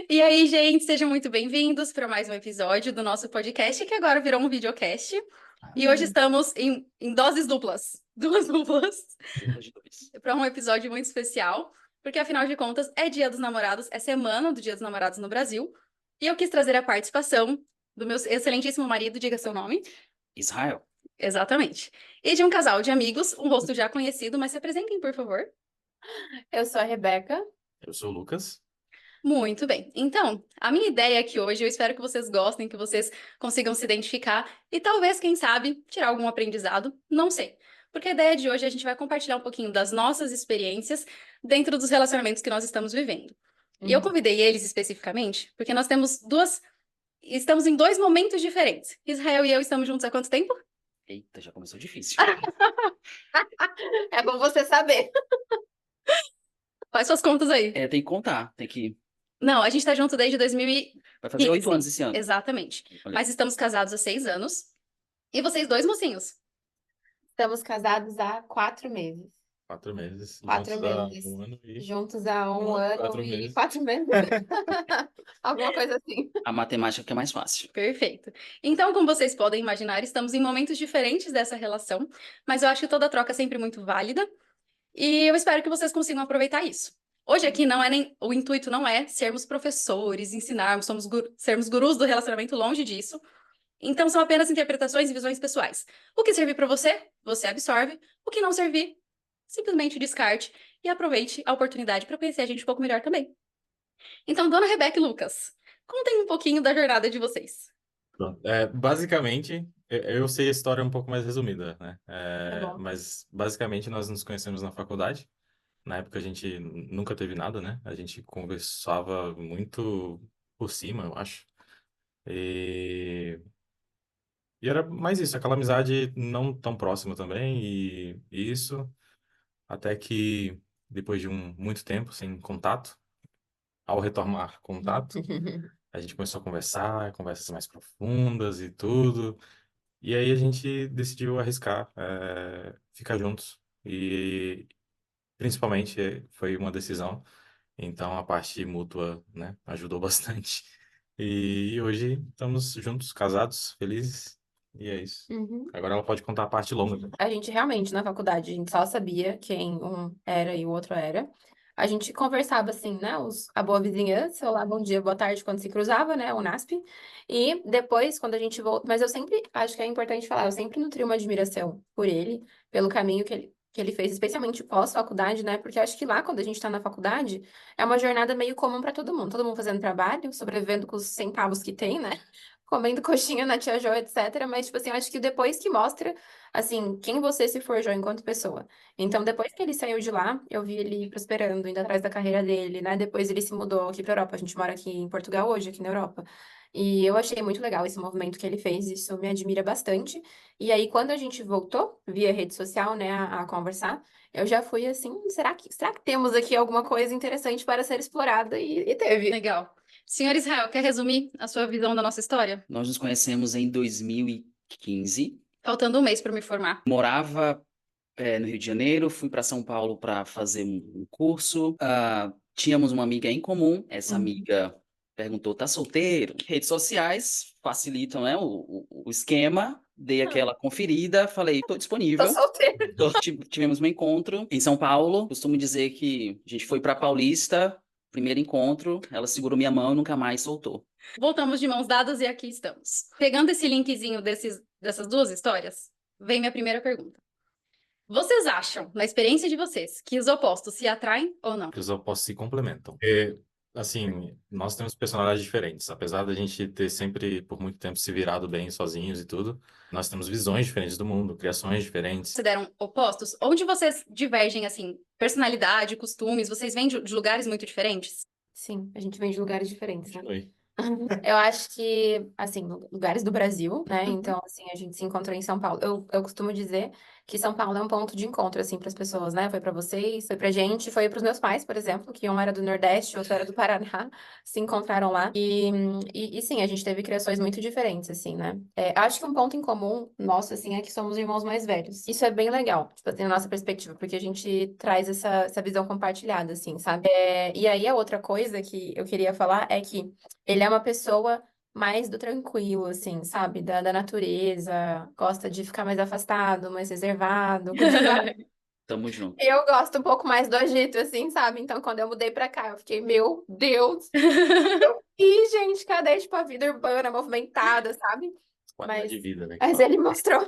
E aí, gente, sejam muito bem-vindos para mais um episódio do nosso podcast, que agora virou um videocast. E hoje estamos em doses duplas, duas duplas, para um episódio muito especial, porque afinal de contas é Dia dos Namorados, é semana do Dia dos Namorados no Brasil. E eu quis trazer a participação do meu excelentíssimo marido, diga seu nome. Israel. Exatamente. E de um casal de amigos, um rosto já conhecido, mas se apresentem, por favor. Eu sou a Rebeca. Eu sou o Lucas. Muito bem. Então, a minha ideia aqui hoje, eu espero que vocês gostem, que vocês consigam se identificar e talvez, quem sabe, tirar algum aprendizado, não sei. Porque a ideia de hoje é a gente vai compartilhar um pouquinho das nossas experiências dentro dos relacionamentos que nós estamos vivendo. E eu convidei eles especificamente porque nós temos estamos em dois momentos diferentes. Israel e eu estamos juntos há quanto tempo? Eita, já começou difícil. É bom você saber. Faz suas contas aí. Tem que contar, tem que... Não, a gente tá junto desde 2015. Vai fazer 8 anos esse ano. Exatamente. Olha. Mas estamos casados há 6 anos. E vocês dois mocinhos. Estamos casados há 4 meses. 4 meses. 4 Juntos há meses. 1 ano e... Juntos há 1 ano 4 e meses. 4 meses. Alguma coisa assim. A matemática que é mais fácil. Perfeito. Então, como vocês podem imaginar, estamos em momentos diferentes dessa relação, mas eu acho que toda troca é sempre muito válida e eu espero que vocês consigam aproveitar isso. Hoje aqui não é nem o intuito não é sermos professores, ensinarmos, sermos gurus do relacionamento, longe disso. Então são apenas interpretações e visões pessoais. O que servir para você, você absorve. O que não servir, simplesmente descarte e aproveite a oportunidade para conhecer a gente um pouco melhor também. Então, dona Rebeca e Lucas, contem um pouquinho da jornada de vocês. Pronto. Basicamente, eu sei a história um pouco mais resumida, né? Tá bom. Mas, basicamente, nós nos conhecemos na faculdade. Na época, a gente nunca teve nada, né? A gente conversava muito por cima, eu acho. E, e era mais isso, aquela amizade não tão próxima também. E isso, até que, depois de muito tempo sem contato, ao retomar contato, a gente começou a conversar, conversas mais profundas e tudo. E aí a gente decidiu arriscar, ficar juntos. E principalmente foi uma decisão. Então a parte mútua, né, ajudou bastante. E hoje estamos juntos, casados, felizes. E é isso. Uhum. Agora ela pode contar a parte longa. A gente realmente, na faculdade, a gente só sabia quem um era e o outro era. A gente conversava assim, né? A boa vizinhança, olá, bom dia, boa tarde, quando se cruzava, né? O NASP. E depois, quando a gente voltou. Mas eu sempre, acho que é importante falar, eu sempre nutri uma admiração por ele, pelo caminho que ele fez, especialmente pós-faculdade, né? Porque acho que lá, quando a gente tá na faculdade, é uma jornada meio comum para todo mundo. Todo mundo fazendo trabalho, sobrevivendo com os centavos que tem, né? Comendo coxinha na Tia Jo, etc. Mas, tipo assim, eu acho que depois que mostra assim, quem você se forjou enquanto pessoa. Então, depois que ele saiu de lá, eu vi ele prosperando, indo atrás da carreira dele, né? Depois ele se mudou aqui pra Europa. A gente mora aqui em Portugal hoje, aqui na Europa. E eu achei muito legal esse movimento que ele fez, isso me admira bastante. E aí, quando a gente voltou, via rede social, né, a conversar, eu já fui assim, será que temos aqui alguma coisa interessante para ser explorada? E teve. Legal. Senhor Israel, quer resumir a sua visão da nossa história? Nós nos conhecemos em 2015. Faltando um mês para me formar. Morava, no Rio de Janeiro, fui para São Paulo para fazer um curso. Tínhamos uma amiga em comum. Essa amiga perguntou, tá solteiro? Redes sociais facilitam, né, o esquema. Dei aquela conferida, falei, tô Tô disponível. solteira. Tivemos um encontro em São Paulo. Costumo dizer que a gente foi para Paulista, primeiro encontro, ela segurou minha mão e nunca mais soltou. Voltamos de mãos dadas e aqui estamos. Pegando esse linkzinho dessas duas histórias, vem minha primeira pergunta. Vocês acham, na experiência de vocês, que os opostos se atraem ou não? Que os opostos se complementam. Assim, nós temos personalidades diferentes. Apesar da gente ter sempre, por muito tempo, se virado bem sozinhos e tudo, nós temos visões diferentes do mundo, criações diferentes. Consideram opostos? Onde vocês divergem, assim, personalidade, costumes? Vocês vêm de lugares muito diferentes? Sim, a gente vem de lugares diferentes, né? Oi. Eu acho que, assim, lugares do Brasil, né? Então, assim, a gente se encontrou em São Paulo. Eu costumo dizer que São Paulo é um ponto de encontro, assim, para as pessoas, né? Foi para vocês, foi pra gente, foi para os meus pais, por exemplo, que um era do Nordeste, outro era do Paraná, se encontraram lá. E sim, a gente teve criações muito diferentes, assim, né? Acho que um ponto em comum nosso, assim, é que somos irmãos mais velhos. Isso é bem legal, tipo assim, na nossa perspectiva, porque a gente traz essa visão compartilhada, assim, sabe? E aí, a outra coisa que eu queria falar é que ele é uma pessoa mais do tranquilo, assim, sabe? Da natureza, gosta de ficar mais afastado, mais reservado, cultivar. Tamo junto. Eu gosto um pouco mais do agito, assim, sabe? Então, quando eu mudei pra cá, eu fiquei, meu Deus! E, gente, cadê, tipo, a vida urbana movimentada, sabe? Qualidade de Mas, vida, né, que mas fala. ele mostrou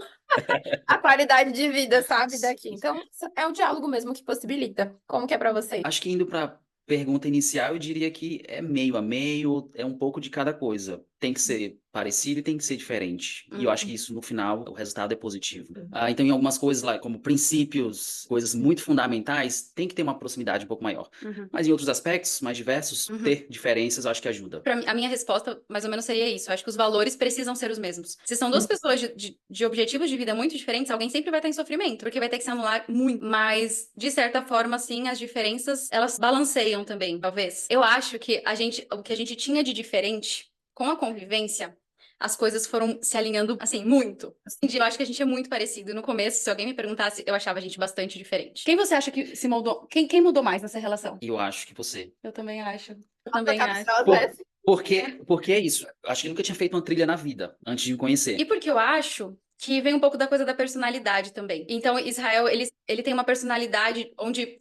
a qualidade de vida, sabe, daqui. Então, é o diálogo mesmo que possibilita. Como que é pra vocês? Acho que indo para pergunta inicial, eu diria que é meio a meio, é um pouco de cada coisa. Tem que ser parecido e tem que ser diferente. E eu acho que isso, no final, o resultado é positivo. Então, em algumas coisas lá, como princípios, coisas muito fundamentais, tem que ter uma proximidade um pouco maior. Mas em outros aspectos, mais diversos, ter diferenças, eu acho que ajuda. A minha resposta, mais ou menos, seria isso. Eu acho que os valores precisam ser os mesmos. Se são duas pessoas de objetivos de vida muito diferentes, alguém sempre vai estar em sofrimento, porque vai ter que se anular muito. Mas, de certa forma, sim, as diferenças, elas balanceiam também, talvez. Eu acho que o que a gente tinha de diferente com a convivência, as coisas foram se alinhando, assim, muito. Eu acho que a gente é muito parecido. No começo, se alguém me perguntasse, eu achava a gente bastante diferente. Quem você acha que se moldou? Quem mudou mais nessa relação? E eu acho que você. Eu também acho. Eu Nossa, também acho. capciosa. Porque é isso. Acho que eu nunca tinha feito uma trilha na vida, antes de me conhecer. E porque eu acho que vem um pouco da coisa da personalidade também. Então, Israel, ele tem uma personalidade onde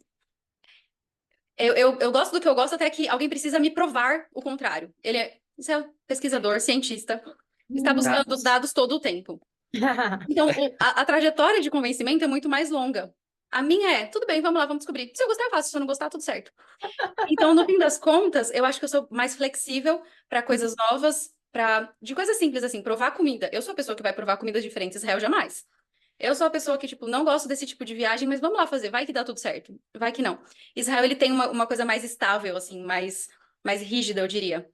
eu gosto do que eu gosto até que alguém precisa me provar o contrário. Isso é um pesquisador, cientista, está buscando os dados todo o tempo. Então, a trajetória de convencimento é muito mais longa. A minha tudo bem, vamos lá, vamos descobrir. Se eu gostar, eu faço. Se eu não gostar, tudo certo. Então, no fim das contas, eu acho que eu sou mais flexível para coisas novas, de coisas simples assim, provar comida. Eu sou a pessoa que vai provar comidas diferentes, Israel jamais. Eu sou a pessoa que, tipo, não gosto desse tipo de viagem, mas vamos lá fazer, vai que dá tudo certo. Vai que não. Israel, ele tem uma coisa mais estável, assim, mais rígida, eu diria.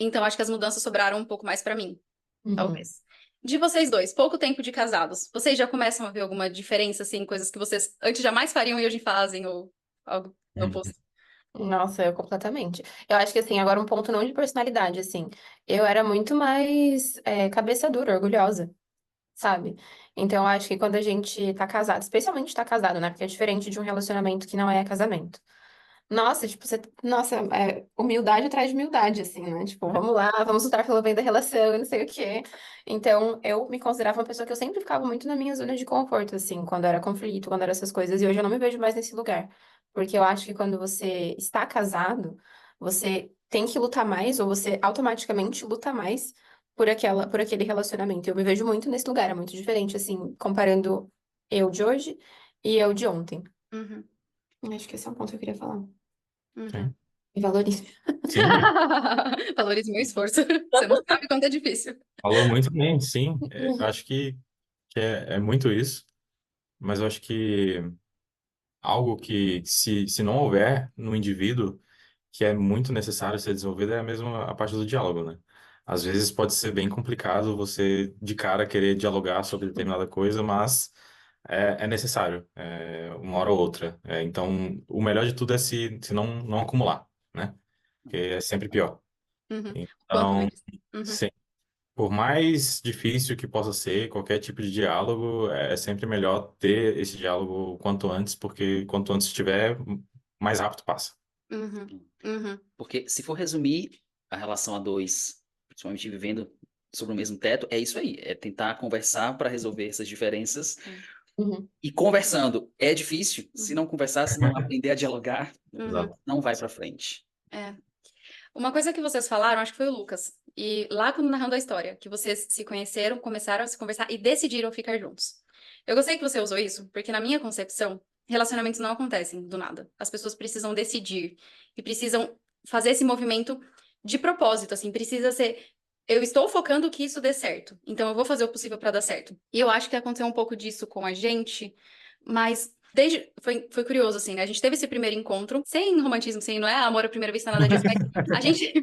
Então, acho que as mudanças sobraram um pouco mais para mim, talvez. De vocês dois, pouco tempo de casados, vocês já começam a ver alguma diferença, assim, coisas que vocês antes jamais fariam e hoje fazem, ou algo oposto? Nossa, eu completamente. Eu acho que, assim, agora um ponto não de personalidade, assim. Eu era muito mais cabeça dura, orgulhosa, sabe? Então, eu acho que quando a gente tá casado, especialmente tá casado, né? Porque é diferente de um relacionamento que não é casamento. Nossa, tipo, nossa, humildade atrás de humildade, assim, né? Tipo, vamos lá, vamos lutar pelo bem da relação, e não sei o quê. Então, eu me considerava uma pessoa que eu sempre ficava muito na minha zona de conforto, assim, quando era conflito, quando era essas coisas, e hoje eu não me vejo mais nesse lugar. Porque eu acho que quando você está casado, você tem que lutar mais, ou você automaticamente luta mais por aquele relacionamento. Eu me vejo muito nesse lugar, é muito diferente, assim, comparando eu de hoje e eu de ontem. Uhum, Acho que esse é um ponto que eu queria falar. uhum. E valorize. Sim, Valorize meu esforço. Você não sabe quanto é difícil. falou muito bem, sim. Eu acho que é muito isso, mas eu acho que algo que, se não houver no indivíduo, que é muito necessário ser desenvolvido, é a mesma a parte do diálogo, né? Às vezes pode ser bem complicado você, de cara, querer dialogar sobre determinada coisa, mas é necessário, uma hora ou outra. Então, o melhor de tudo é se não acumular, né? Porque é sempre pior. Uhum. Quanto Então, antes. Uhum. sim, por mais difícil que possa ser, qualquer tipo de diálogo, é sempre melhor ter esse diálogo quanto antes, porque quanto antes tiver, mais rápido passa. Uhum. Uhum. Porque se for resumir a relação a dois, principalmente vivendo sobre o mesmo teto, é isso aí. É tentar conversar para resolver essas diferenças. Uhum. E conversando é difícil. Se não conversar, se não aprender a dialogar, Uhum. Exato. não vai para frente. É. Uma coisa que vocês falaram, acho que foi o Lucas, e lá quando narrando a história, que vocês se conheceram, começaram a se conversar e decidiram ficar juntos. Eu gostei que você usou isso, porque na minha concepção, relacionamentos não acontecem do nada. As pessoas precisam decidir e precisam fazer esse movimento de propósito, assim, precisa ser. Eu estou focando que isso dê certo, então eu vou fazer o possível para dar certo. E eu acho que aconteceu um pouco disso com a gente, mas foi curioso, assim, né? A gente teve esse primeiro encontro, sem romantismo, sem, não é amor à primeira vista, nada disso, mas a gente,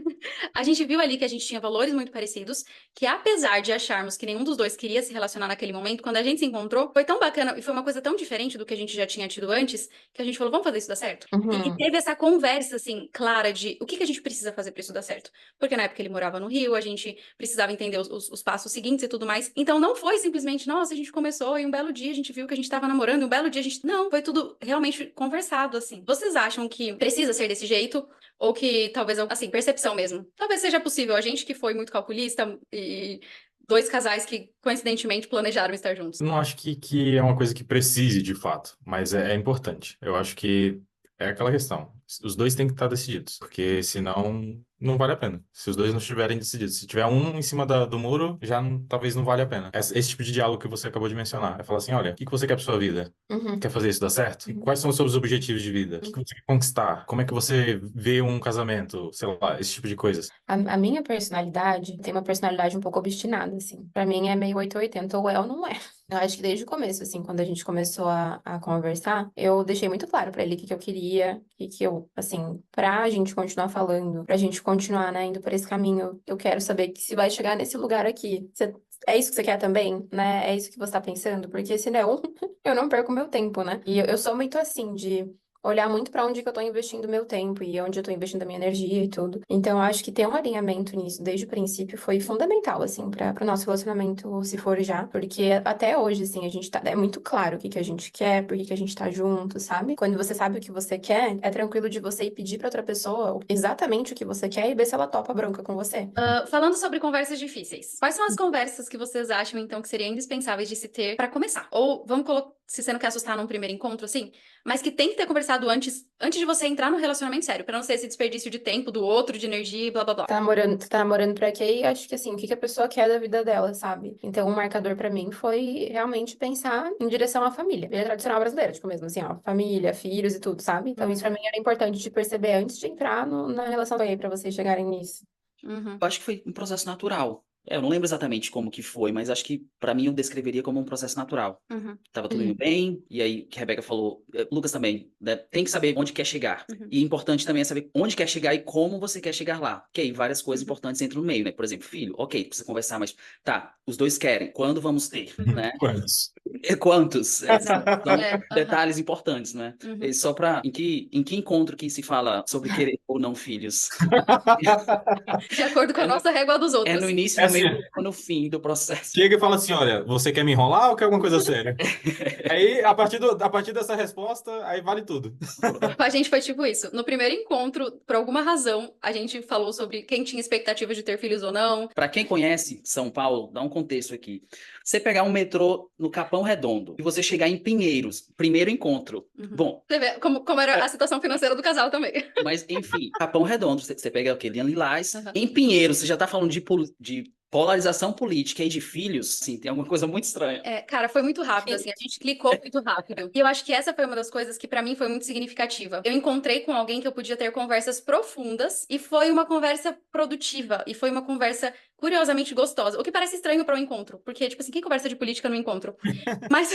A gente viu ali que a gente tinha valores muito parecidos, que apesar de acharmos que nenhum dos dois queria se relacionar naquele momento, quando a gente se encontrou, foi tão bacana e foi uma coisa tão diferente do que a gente já tinha tido antes, que a gente falou, vamos fazer isso dar certo? E teve essa conversa, assim, clara de o que que a gente precisa fazer para isso dar certo. Porque na época ele morava no Rio, a gente precisava entender os passos seguintes e tudo mais. Então não foi simplesmente, nossa, a gente começou e um belo dia a gente viu que a gente tava namorando, e um belo dia a gente. Não, foi tudo realmente conversado, assim. Vocês acham que precisa ser desse jeito? Ou que talvez, assim, percepção mesmo. Talvez seja possível. A gente que foi muito calculista e dois casais que coincidentemente planejaram estar juntos. Eu não acho que é uma coisa que precise de fato, mas é importante. Eu acho que é aquela questão. Os dois têm que estar decididos, porque senão não vale a pena. Se os dois não estiverem decididos, se tiver um em cima do muro, já talvez não valha a pena. Esse tipo de diálogo que você acabou de mencionar. É falar assim, olha, o que que você quer para sua vida? Quer fazer isso dar certo? Quais são os seus objetivos de vida? O que que você quer conquistar? Como é que você vê um casamento? Sei lá, esse tipo de coisas. A minha personalidade tem uma personalidade um pouco obstinada, assim. Pra mim é meio 880, ou é ou não é. Eu acho que desde o começo, assim, quando a gente começou a conversar, eu deixei muito claro pra ele o que que eu queria, o que que eu, assim, pra gente continuar falando, pra gente continuar, né, indo por esse caminho, eu quero saber que se vai chegar nesse lugar aqui, é isso que você quer também, né? É isso que você tá pensando? Porque senão eu não perco meu tempo, né? E eu sou muito assim, de olhar muito pra onde que eu tô investindo meu tempo e onde eu tô investindo a minha energia e tudo. Então, eu acho que ter um alinhamento nisso desde o princípio foi fundamental, assim, para o nosso relacionamento se forjar, porque até hoje, assim, a gente tá, é muito claro o que que a gente quer, por que que a gente tá junto, sabe? Quando você sabe o que você quer, é tranquilo de você ir pedir pra outra pessoa exatamente o que você quer e ver se ela topa a bronca com você. Falando sobre conversas difíceis, quais são as conversas que vocês acham, então, que seriam indispensáveis de se ter para começar? Ou vamos colocar, se você não quer assustar num primeiro encontro, assim, mas que tem que ter conversado antes de você entrar no relacionamento sério, para não ser esse desperdício de tempo do outro, de energia e blá blá blá. Tá namorando pra quê? E acho que assim, o que que a pessoa quer da vida dela, sabe? Então, um marcador pra mim foi realmente pensar em direção à família. Família tradicional brasileira, tipo mesmo assim, ó, família, filhos e tudo, sabe? Então, isso pra mim era importante de perceber antes de entrar na relação aí, pra vocês chegarem nisso. Uhum. Eu acho que foi um processo natural. Eu não lembro exatamente como que foi, mas acho que pra mim eu descreveria como um processo natural. Uhum. Tava tudo indo bem, e aí que a Rebeca falou, Lucas também, né, tem que saber onde quer chegar. Uhum. E importante também é saber onde quer chegar e como você quer chegar lá. Ok, várias coisas importantes entram no meio, né? Por exemplo, filho, ok, precisa conversar, mas tá, os dois querem, quando vamos ter, né? Quantos? Quantos? Exato. São Aham. detalhes importantes, né? Uhum. E só pra, em que encontro que se fala sobre querer ou não filhos? De acordo com a nossa régua dos É no outros. início, É no meio assim, ou no fim do processo. chega e fala assim, olha, você quer me enrolar ou quer alguma coisa séria? Aí, a partir dessa resposta, aí vale tudo. Com a gente foi tipo isso. No primeiro encontro, por alguma razão, a gente falou sobre quem tinha expectativa de ter filhos ou não. Para quem conhece São Paulo, dá um contexto aqui. Você pegar um metrô no Capão Redondo e você chegar em Pinheiros, primeiro encontro. Uhum. Bom, Você vê como era a situação financeira do casal também. mas enfim, Capão Redondo, você pega o quê? Linha Lilás. Uhum. Em Pinheiros, você já tá falando de polarização política e de filhos, sim, tem alguma coisa muito estranha. Cara, foi muito rápido, assim, a gente clicou muito rápido. E eu acho que essa foi uma das coisas que pra mim foi muito significativa. Eu encontrei com alguém que eu podia ter conversas profundas e foi uma conversa produtiva e foi uma conversa curiosamente gostosa. O que parece estranho para um encontro, porque tipo assim, quem conversa de política no encontro? Mas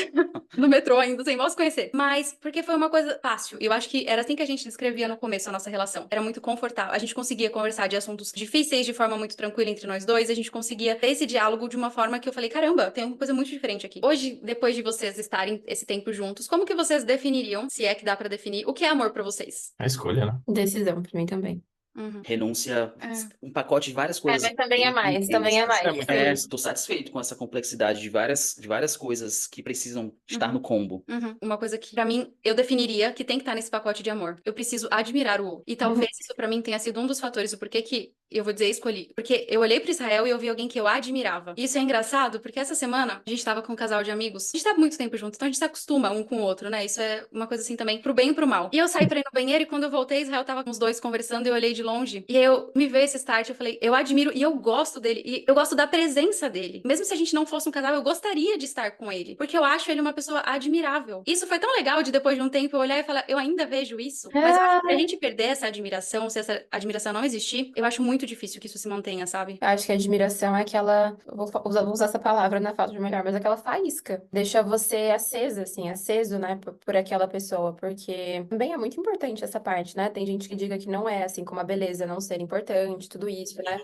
no metrô ainda sem mal se conhecer. Mas porque foi uma coisa fácil. E eu acho que era assim que a gente descrevia no começo a nossa relação. Era muito confortável. A gente conseguia conversar de assuntos difíceis de forma muito tranquila entre nós dois. A gente conseguia ter esse diálogo de uma forma que eu falei, caramba, tem uma coisa muito diferente aqui. Hoje, depois de vocês estarem esse tempo juntos, como que vocês definiriam, se é que dá pra definir, o que é amor pra vocês? A escolha, né? Decisão, pra mim também. Uhum. Renúncia, um pacote de várias coisas. Mas também é mais, também é mais. Estou satisfeito com essa complexidade de várias coisas que precisam estar no combo. Uhum. Uma coisa que, pra mim, eu definiria que tem que estar nesse pacote de amor. Eu preciso admirar o outro. E talvez isso, pra mim, tenha sido um dos fatores do porquê que, eu vou dizer, escolhi. Porque eu olhei pra Israel e eu vi alguém que eu admirava. E isso é engraçado, porque essa semana a gente tava com um casal de amigos. A gente tá muito tempo junto, então a gente se acostuma um com o outro, né? Isso é uma coisa assim também, pro bem e pro mal. E eu saí pra ir no banheiro e quando eu voltei, Israel tava com os dois conversando e eu olhei de longe. E aí eu me veio esse start, eu falei, eu admiro e eu gosto dele. E eu gosto da presença dele. Mesmo se a gente não fosse um casal, eu gostaria de estar com ele. Porque eu acho ele uma pessoa admirável. Isso foi tão legal de depois de um tempo eu olhar e falar, eu ainda vejo isso. Mas eu acho que pra gente perder essa admiração, se essa admiração não existir, eu acho muito difícil que isso se mantenha, sabe? Eu acho que a admiração é aquela, vou usar essa palavra na falta de melhor, mas aquela faísca. Deixa você acesa, assim, aceso, né, por aquela pessoa, porque também é muito importante essa parte, né? Tem gente que diga que não é, assim, como a beleza não ser importante, tudo isso, né?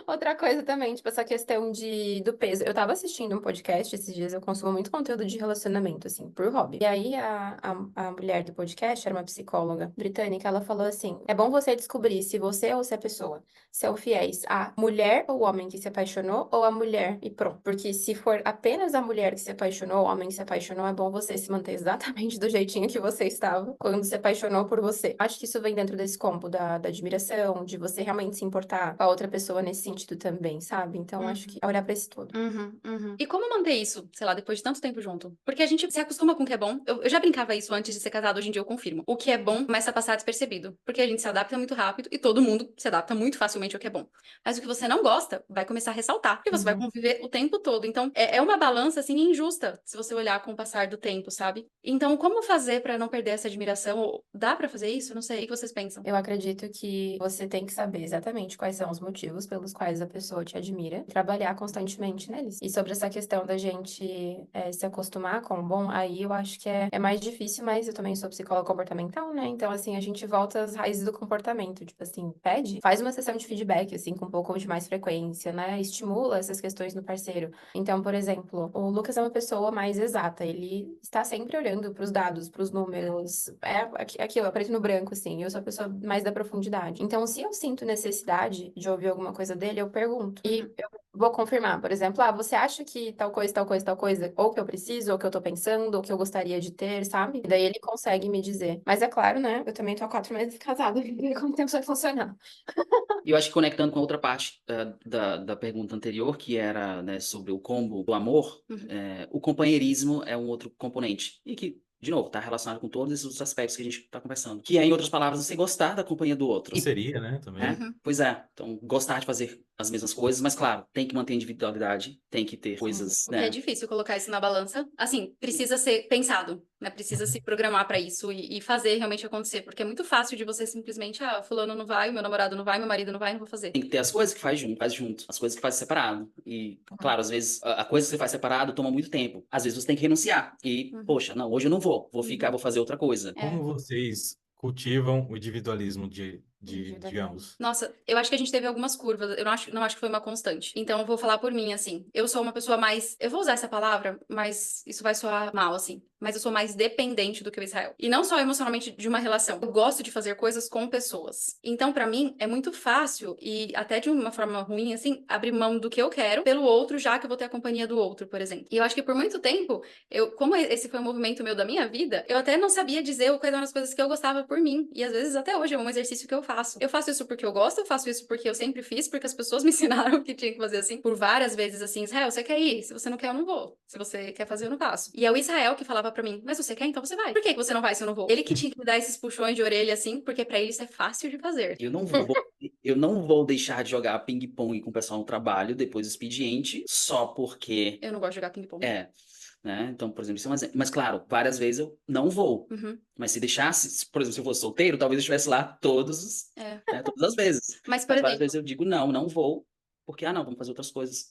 Outra coisa também, tipo, essa questão do peso. Eu tava assistindo um podcast esses dias, eu consumo muito conteúdo de relacionamento, assim, por hobby. E aí a mulher do podcast era uma psicóloga britânica, ela falou assim: é bom você descobrir se você ou se a pessoa são fiéis à mulher ou homem que se apaixonou ou à mulher e pronto. Porque se for apenas a mulher que se apaixonou, o homem que se apaixonou, é bom você se manter exatamente do jeitinho que você estava quando se apaixonou por você. Acho que isso vem dentro desse combo da admiração, de você realmente se importar com a outra pessoa nesse sentido também, sabe? Então acho que é olhar pra esse todo. E como manter isso, sei lá, depois de tanto tempo junto? Porque a gente se acostuma com o que é bom. Eu já brincava isso antes de ser casado, hoje em dia eu confirmo. O que é bom começa a passar despercebido, porque a gente se adapta muito rápido e todo mundo se adapta muito facilmente ao que é bom. Mas o que você não gosta vai começar a ressaltar, porque você vai conviver o tempo todo. Então é uma balança assim injusta, se você olhar com o passar do tempo, sabe? Então como fazer pra não perder essa admiração? Ou dá pra fazer isso? Não sei. O que vocês pensam? Eu acredito que você tem que saber exatamente quais são os motivos pelos quais a pessoa te admira, e trabalhar constantemente neles. E sobre essa questão da gente se acostumar com o bom, aí eu acho que é mais difícil, mas eu também sou psicóloga comportamental, né? Então, assim, a gente volta às raízes do comportamento. Tipo assim, faz uma sessão de feedback, assim, com um pouco de mais frequência, né? Estimula essas questões no parceiro. Então, por exemplo, o Lucas é uma pessoa mais exata, ele está sempre olhando para os dados, para os números, aquilo, é preto no branco, assim. Eu sou a pessoa mais da profundidade. Então, se eu sinto necessidade de ouvir alguma coisa dele, eu pergunto. E eu vou confirmar, por exemplo, você acha que tal coisa, tal coisa, tal coisa, ou que eu preciso, ou que eu tô pensando, ou que eu gostaria de ter, sabe? E daí ele consegue me dizer. Mas é claro, né? Eu também tô há 4 meses casada, e como tempo isso vai funcionar? E eu acho que conectando com a outra parte da pergunta anterior, que era, né, sobre o combo do amor, o companheirismo é um outro componente. E que, de novo, está relacionado com todos esses outros aspectos que a gente está conversando. Que é, em outras palavras, você gostar da companhia do outro. Seria, né, também. Pois é. Então, gostar de fazer as mesmas coisas, mas claro, tem que manter a individualidade, tem que ter coisas, O que é né? difícil colocar isso na balança. Assim, precisa ser pensado, né? Precisa se programar pra isso e fazer realmente acontecer. Porque é muito fácil de você simplesmente, fulano não vai, meu namorado não vai, meu marido não vai, não vou fazer. Tem que ter as coisas que faz junto, as coisas que faz separado. E, claro, às vezes a coisa que você faz separado toma muito tempo. Às vezes você tem que renunciar. E, poxa, não, hoje eu não vou ficar, vou fazer outra coisa. Como vocês cultivam o individualismo de Individualidade. ambos? Nossa, eu acho que a gente teve algumas curvas. Eu não acho que foi uma constante. Então, eu vou falar por mim, assim. Eu sou uma pessoa mais. Eu vou usar essa palavra, mas isso vai soar mal, assim. Mas eu sou mais dependente do que o Israel. E não só emocionalmente de uma relação. Eu gosto de fazer coisas com pessoas. Então, pra mim, é muito fácil e até de uma forma ruim, assim, abrir mão do que eu quero pelo outro, já que eu vou ter a companhia do outro, por exemplo. E eu acho que por muito tempo, como esse foi um movimento meu da minha vida, eu até não sabia dizer quais eram as coisas que eu gostava por mim. E às vezes, até hoje, é um exercício que eu faço. Eu faço isso porque eu gosto, eu faço isso porque eu sempre fiz, porque as pessoas me ensinaram que tinha que fazer assim, por várias vezes assim, Israel, você quer ir? Se você não quer, eu não vou. Se você quer fazer, eu não faço. E é o Israel que falava pra mim, mas você quer? Então você vai. Por que você não vai se eu não vou? Ele que tinha que me dar esses puxões de orelha assim, porque pra ele isso é fácil de fazer. Eu não vou deixar de jogar ping-pong com o pessoal no trabalho depois do expediente só porque Eu não gosto de jogar ping-pong. né? Então, por exemplo, isso é um exemplo. Mas, claro, várias vezes eu não vou. Mas se deixasse, por exemplo, se eu fosse solteiro, talvez eu estivesse lá todas as vezes. Mas, por Mas várias exemplo, vezes eu digo, não vou, porque, não, vamos fazer outras coisas.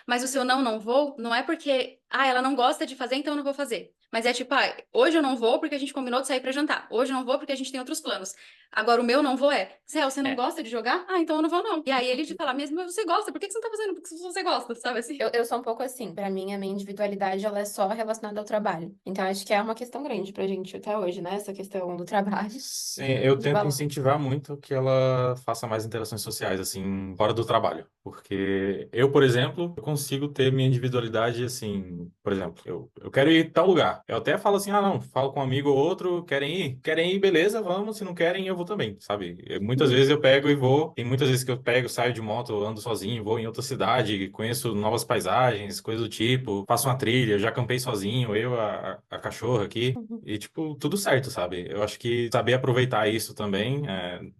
mas o seu não vou, não é porque, ela não gosta de fazer, então eu não vou fazer. Mas é tipo, hoje eu não vou porque a gente combinou de sair pra jantar. Hoje eu não vou porque a gente tem outros planos. Agora o meu não vou Zé, você não gosta de jogar? Então eu não vou não. E aí ele te fala mesmo, mas você gosta, por que você não tá fazendo? Porque você gosta, sabe assim? Eu sou um pouco assim. Pra mim, a minha individualidade, ela é só relacionada ao trabalho. Então, acho que é uma questão grande pra gente até hoje, né? Essa questão do trabalho. Sim, eu De tento balanço. incentivar muito que ela faça mais interações sociais, assim, fora do trabalho. Porque eu, por exemplo, eu consigo ter minha individualidade, assim, por exemplo, eu quero ir a tal lugar. Eu até falo assim, não, falo com um amigo ou outro, querem ir? Querem ir, beleza, vamos. Se não querem, eu vou também, sabe? Muitas vezes eu pego e vou. Tem muitas vezes que eu pego, saio de moto, ando sozinho, vou em outra cidade, conheço novas paisagens, coisa do tipo, faço uma trilha, já campei sozinho, a cachorra aqui. E, tipo, tudo certo, sabe? Eu acho que saber aproveitar isso também,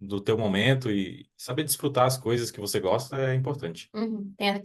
do teu momento e saber desfrutar as coisas que você gosta é importante.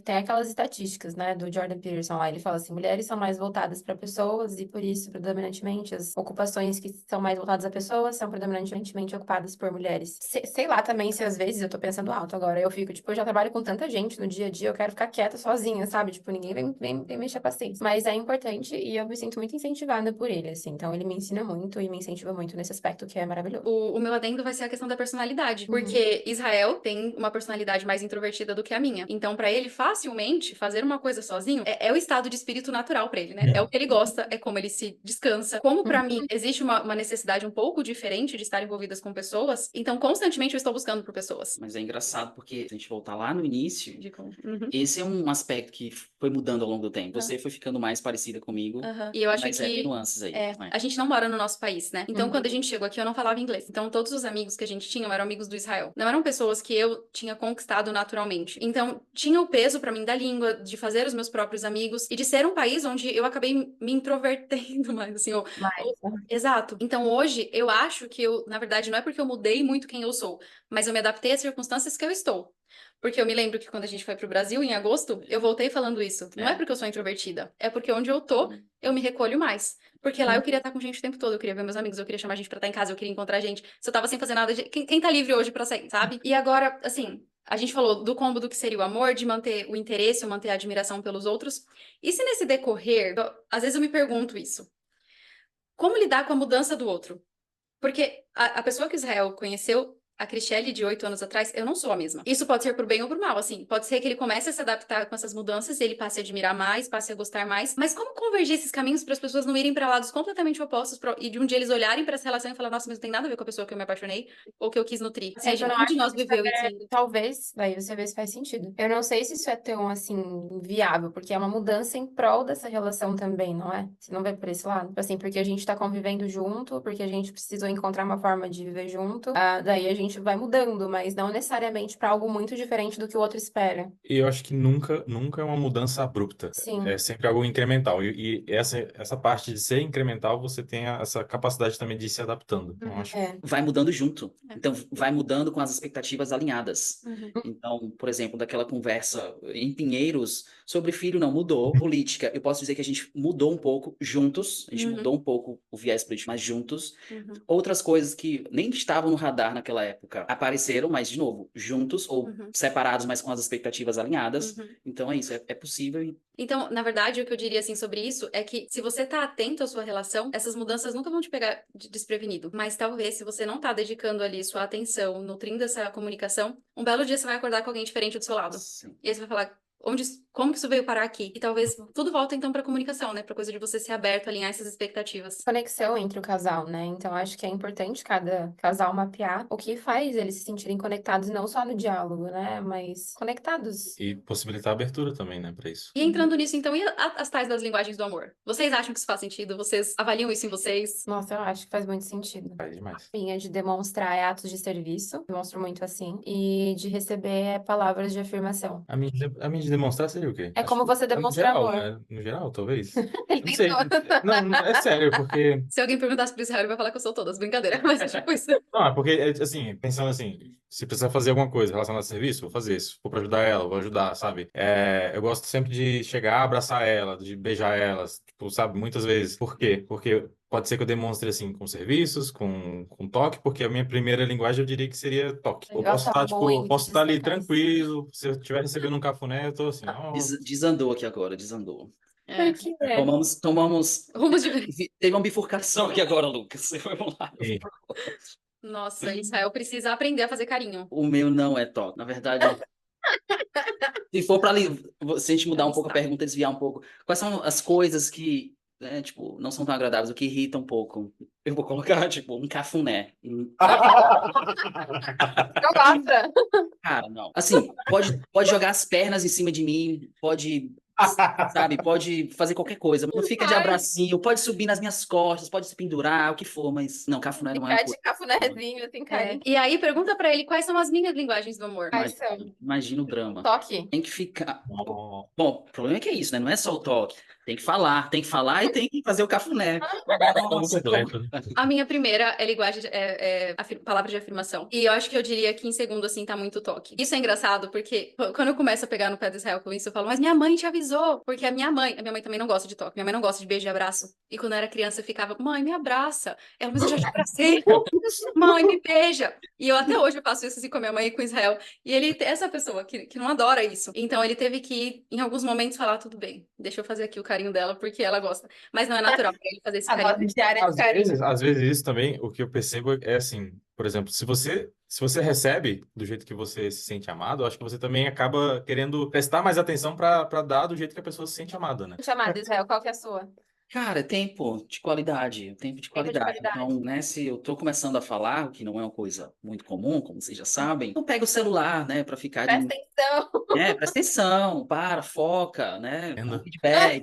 Tem aquelas estatísticas, né, do Jordan Peterson lá. Ele fala assim: mulheres são mais voltadas para pessoas e por isso, predominantemente, as ocupações que são mais voltadas a pessoas são predominantemente ocupadas por mulheres. Sei lá também se às vezes eu tô pensando alto agora. Eu fico, tipo, eu já trabalho com tanta gente no dia a dia, eu quero ficar quieta sozinha, sabe? Tipo, ninguém vem mexer a paciência. Mas é importante e eu me sinto muito incentivada por ele, assim. Então ele me ensina muito e me incentiva muito nesse aspecto que é maravilhoso. O meu adendo vai ser a questão da personalidade, porque Israel tem uma personalidade mais introvertida do que a minha. Então, pra ele, facilmente, fazer uma coisa sozinho é o estado de espírito natural pra ele, né? É o que ele gosta, é como ele se descansa. Como pra mim existe uma necessidade um pouco diferente de estar envolvidas com pessoas, então constantemente eu estou buscando por pessoas. Mas é engraçado porque, se a gente voltar lá no início, Uhum. esse é um aspecto que foi mudando ao longo do tempo. Você foi ficando mais parecida comigo, E eu acho mas tem que nuances aí. né? a gente não mora no nosso país, né? Então, quando a gente chegou aqui, eu não falava inglês. Então, todos os amigos que a gente tinha eram amigos do Israel. Não eram pessoas que eu tinha conquistado naturalmente. Então, tinha o peso pra mim da língua, de fazer os meus próprios amigos e de ser um país onde eu acabei me introvertendo mais, assim, Exato. Então, hoje, eu acho que na verdade, não é porque eu mudei muito quem eu sou, mas eu me adaptei às circunstâncias que eu estou. Porque eu me lembro que quando a gente foi pro Brasil, em agosto, eu voltei falando isso. Não é porque eu sou introvertida, é porque onde eu tô, eu me recolho mais. Porque lá eu queria estar com gente o tempo todo, eu queria ver meus amigos, eu queria chamar gente pra estar em casa, eu queria encontrar gente. Se eu tava sem fazer nada, quem tá livre hoje pra sair, sabe? E agora, assim, a gente falou do combo do que seria o amor, de manter o interesse, ou manter a admiração pelos outros. E se nesse decorrer, às vezes eu me pergunto isso. Como lidar com a mudança do outro? Porque a pessoa que Israel conheceu, a Cristiele de 8 anos atrás, eu não sou a mesma. Isso pode ser pro bem ou pro mal, assim. Pode ser que ele comece a se adaptar com essas mudanças e ele passe a admirar mais, passe a gostar mais. Mas como convergir esses caminhos para as pessoas não irem para lados completamente opostos e de um dia eles olharem para essa relação e falar, nossa, mas não tem nada a ver com a pessoa que eu me apaixonei ou que eu quis nutrir. É que eu não Onde acho nós que isso viveu isso ainda? talvez, daí você vê se faz sentido. Eu não sei se isso é tão, assim, viável, porque é uma mudança em prol dessa relação também, não é? Você não vê por esse lado? Tipo assim, porque a gente tá convivendo junto, porque a gente precisou encontrar uma forma de viver junto, daí a gente vai mudando, mas não necessariamente pra algo muito diferente do que o outro espera. E eu acho que nunca é uma mudança abrupta. Sim. É sempre algo incremental. E essa parte de ser incremental, você tem essa capacidade também de ir se adaptando. Então, acho Vai mudando junto. Então, vai mudando com as expectativas alinhadas. Uhum. Então, por exemplo, daquela conversa em Pinheiros sobre filho, não mudou. Política, eu posso dizer que a gente mudou um pouco juntos. A gente mudou um pouco o viés político, mas juntos. Outras coisas que nem estavam no radar naquela época apareceram, mas, de novo, juntos ou separados, mas com as expectativas alinhadas. Então, é isso. É possível. Então, na verdade, o que eu diria assim sobre isso é que se você tá atento à sua relação, essas mudanças nunca vão te pegar desprevenido. Mas talvez se você não tá dedicando ali sua atenção, nutrindo essa comunicação, um belo dia você vai acordar com alguém diferente do seu lado. Sim. E aí você vai falar, como que isso veio parar aqui? E talvez tudo volta então pra comunicação, né? Pra coisa de você ser aberto, alinhar essas expectativas. Conexão entre o casal, né? Então acho que é importante cada casal mapear o que faz eles se sentirem conectados, não só no diálogo, né? Mas conectados. e possibilitar abertura também, né, para isso. E entrando nisso, então, e as tais das linguagens do amor? Vocês acham que isso faz sentido? Vocês avaliam isso em vocês? Nossa, eu acho que faz muito sentido. Faz demais. Minha de demonstrar atos de serviço, demonstro muito assim, e de receber palavras de afirmação. A minha de demonstrar seria o quê? É Acho como que você no demonstra geral, amor. né? No geral, talvez. Ele Não sei. tentou. Não, é sério, porque... Se alguém perguntasse pro Israel, ele vai falar que eu sou todas, brincadeira, mas é tipo isso. Não, é porque, assim, pensando assim, se precisar fazer alguma coisa relacionada a serviço, vou fazer isso. Se for pra ajudar ela, vou ajudar, sabe? Eu gosto sempre de chegar, abraçar ela, de beijar ela, tipo, sabe? Muitas vezes. Por quê? Porque pode ser que eu demonstre, assim, com serviços, com toque, porque a minha primeira linguagem eu diria que seria toque. Eu Legal, posso tá estar, bom em tipo, posso estar ali locais. tranquilo, se eu estiver recebendo um cafuné, eu tô assim, ó... Desandou aqui agora, desandou. Por quê? Tomamos. Rumos diferentes. Teve uma bifurcação aqui agora, Lucas. Vamos lá. E- Nossa, Israel precisa aprender a fazer carinho. O meu não é toque. Na verdade, se for para ali, se a gente mudar um pouco a pergunta, desviar um pouco, quais são as coisas que, né, tipo, não são tão agradáveis, o que irrita um pouco? Eu vou colocar, tipo, um cafuné. Não gosta. Cara, não. Assim, pode jogar as pernas em cima de mim, pode, sabe, pode fazer qualquer coisa. Não fica de abracinho, pode subir nas minhas costas, pode se pendurar, o que for, mas não, cafuné não é uma Ficar coisa. de cafunézinho, assim, carinho. E aí, pergunta pra ele quais são as minhas linguagens do amor. Quais são? Imagina o drama. Toque. Tem que ficar. Ó, Bom, o problema é que é isso, né? Não é só o toque. Tem que falar e tem que fazer o cafuné. Como Nossa, completo. A minha primeira é linguagem, palavra de afirmação. E eu acho que eu diria que em segundo, assim, tá muito toque. Isso é engraçado, porque quando eu começo a pegar no pé do Israel com isso, eu falo, mas minha mãe te avisou. Porque a minha mãe também não gosta de toque. Minha mãe não gosta de beijo e abraço. E quando eu era criança, eu ficava, mãe, me abraça. Ela, mas eu já te abracei. Mãe, me beija. E eu até hoje eu faço isso assim com a minha mãe e com o Israel. E ele é essa pessoa que não adora isso. Então ele teve que, em alguns momentos, falar, tudo bem, deixa eu fazer aqui o carinho dela, porque ela gosta. Mas não é natural pra ele fazer esse A carinho. dose diária de Às carinho. vezes, às vezes isso também, o que eu percebo é assim, por exemplo, se você recebe do jeito que você se sente amado, eu acho que você também acaba querendo prestar mais atenção para dar do jeito que a pessoa se sente amada, né? Chamada, Israel, qual que é a sua? cara, é tempo de qualidade, tempo de Tempo de qualidade. qualidade. Então, né, se eu tô começando a falar, o que não é uma coisa muito comum, como vocês já sabem, eu pego o celular, né, para ficar de, Presta atenção. presta atenção, foca, né, dá um Entenda. feedback.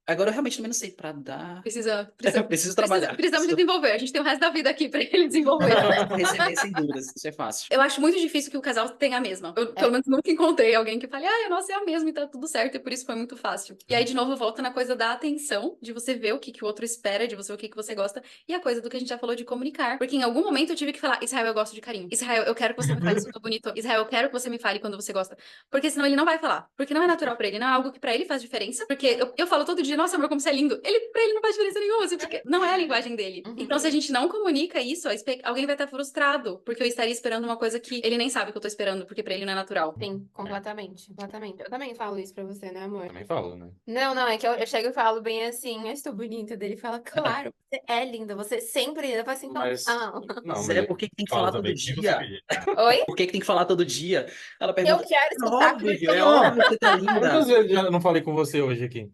Agora eu realmente também não sei para dar. Preciso trabalhar. Precisamos desenvolver. A gente tem o resto da vida aqui pra ele desenvolver. Receber sem dúvidas, isso é fácil. Eu acho muito difícil que o casal tenha a mesma. Eu, É. pelo menos, nunca encontrei alguém que fale, ah, a nossa é a mesma e tá tudo certo, e por isso foi muito fácil. E aí, de novo, volta na coisa da atenção, de você ver o que o outro espera de você, o que você gosta, e a coisa do que a gente já falou de comunicar. Porque em algum momento eu tive que falar, Israel, eu gosto de carinho. Israel, eu quero que você me fale isso tudo bonito. Israel, eu quero que você me fale quando você gosta. Porque senão ele não vai falar. Porque não é natural pra ele, não é algo que pra ele faz diferença. Porque eu falo todo dia, nossa, amor, como você é lindo. Pra ele não faz diferença nenhuma, assim, porque não é a linguagem dele. Uhum. Então, se a gente não comunica isso, alguém vai estar frustrado, porque eu estaria esperando uma coisa que ele nem sabe que eu tô esperando, porque pra ele não é natural. Sim, completamente, completamente. Eu também falo isso pra você, né, amor? Também falo, né? Não, é que eu chego e falo bem assim, eu estou bonita. Dele fala, claro, você é linda, você sempre é linda. Eu falo assim, então, Mas, não, Mas mas é eu porque tem que falo falar todo também que você dia. pedir. Oi? Por que tem que falar todo dia? Ela Eu pergunta, quero é escutar óbvio, porque é óbvio que você tá linda. Quantas vezes eu já não falei com você hoje aqui?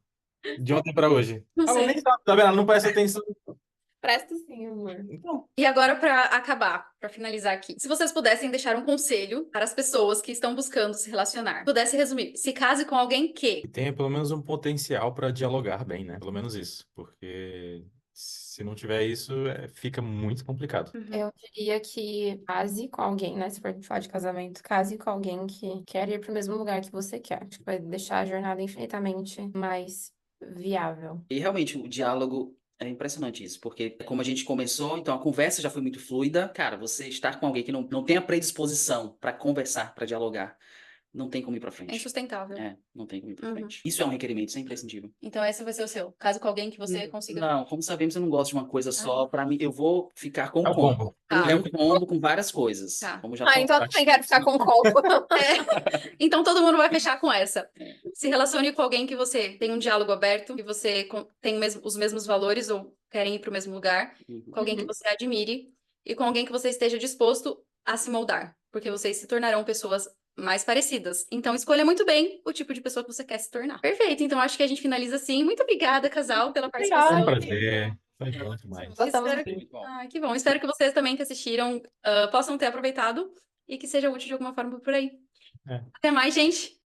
De ontem para hoje. Não Ela sei. nem sabe, tá vendo? Ela não presta atenção. presta sim, amor. Então, E agora, pra acabar, pra finalizar aqui, se vocês pudessem deixar um conselho para as pessoas que estão buscando se relacionar, pudesse resumir, se case com alguém que. que tenha pelo menos um potencial para dialogar bem, né? Pelo menos isso. Porque se não tiver isso, fica muito complicado. Eu diria que case com alguém, né? Se for falar de casamento, case com alguém que quer ir pro mesmo lugar que você quer. Acho que vai deixar a jornada infinitamente mais viável. E realmente o diálogo é impressionante isso, porque como a gente começou, então a conversa já foi muito fluida. Cara, você estar com alguém que não tem a predisposição para conversar, para dialogar, não tem como ir para É frente. insustentável. Não tem como ir para Uhum. frente. Isso é um requerimento, isso é imprescindível. Então, esse vai ser o seu. Case com alguém que você consiga. Não, como sabemos, eu não gosto de uma coisa só. Para mim, eu vou ficar com É o o combo. combo. Tá. É um combo com várias coisas. Tá. Como já Ah, falamos. então eu também quero ficar com o combo. Então todo mundo vai fechar com essa. Se relacione com alguém que você tem um diálogo aberto, que você tem os mesmos valores ou querem ir para o mesmo lugar, com alguém que você admire e com alguém que você esteja disposto a se moldar, porque vocês se tornarão pessoas mais parecidas. Então escolha muito bem o tipo de pessoa que você quer se tornar. Perfeito, então acho que a gente finaliza assim. Muito obrigada, casal, pela Foi um participação. prazer. Foi bom demais. Gostamos Espero Muito bom. Ai, que bom. Espero que vocês também que assistiram possam ter aproveitado e que seja útil de alguma forma por aí. É. Até mais, gente!